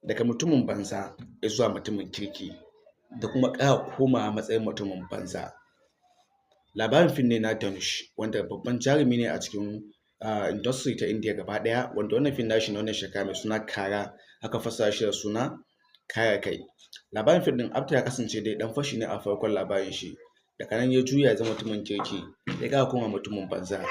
daga mutumin banza zuwa mutumin kirki da kuma ƙara komawa matsayin mutumin banza. Labarin fim ne na Dhanush wanda babban jarumi ne a cikin industry ta Indiya gaba ɗaya, wanda wannan fim nashi na wannan shekara mai suna Kara aka fassara shi da suna Kare Kai. Labarin fim ɗin after ya kasance dai ɗan fashi ne a farkon labarin shi, daga nan ya juya ya zama mutumin kirki, ya ƙara komawa mutumin banza.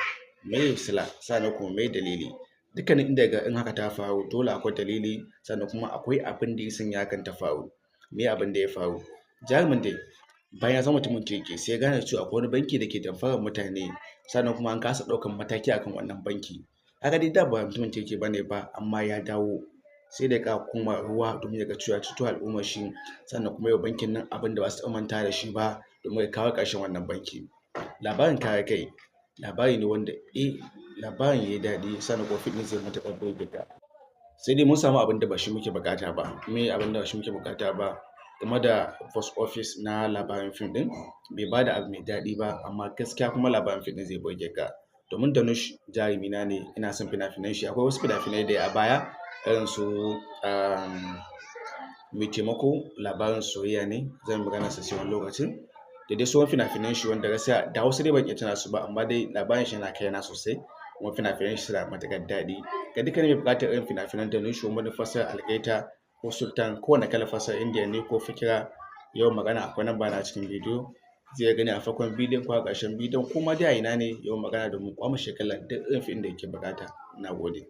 Meye sila? Sannan kuma meye dalili? Dukkanin inda kaga in haka ta faru dole akwai dalili, sannan kuma akwai abin da ya sanya hakan ta faru. Meye abin da ya faru? Jarumin dai bayan ya zama mutumin kirki sai ya gane cewa akwai wani banki da ke damfarar mutane, sannan kuma an kasa ɗaukan mataki akan wannan banki. Kaga dai da ba mutumin kirki bane ba, amma ya dawo sai da ya ƙara komawa ruwa domin ya ga cewa ya ceto al'ummar shi, sannan kuma ya wa bankin nan abin da ba su taɓa mantawa da shi ba domin ya kawo ƙarshen wannan banki. Labarin Kare Kai labari ne wanda labarin yayi daɗi, sannan kuma fim ɗin zai matuƙar burge ka. Sai dai mun samu abin da ba shi muke buƙata ba. Meye abin da ba shi muke buƙata ba? Game da box office na labarin fim ɗin bai bada abu mai daɗi ba, amma gaskiya kuma labarin fim ɗin zai burge ka. Domin Dhanush jarumi na ne, ina son fina-finan shi. Akwai wasu fina-finai da yayi a baya irin su Mai Taimako, labarin soyayya ne, zan yi maganar sa sai wani lokacin. Da dai sauran fina-finan shi wanda gaskiya da Hausa dai ban iya tuna su ba, amma dai labarin shi yana kaina sosai, kuma fina-finan shi suna da matuƙar daɗi. Ga dukkanin mai buƙatar irin fina-finan Dhanush wani fassarar Algaita ko Sultan ko wane kalar fassarar Indiya ne ko Fikira, yawan magana akwai namba na a cikin bidiyo, zai iya gani a farkon bidiyon ko a ƙarshen bidiyon, ko ma dai a ina ne yawan magana domin ƙwamashe kallon duk irin fim ɗin da yake buƙata. Na gode.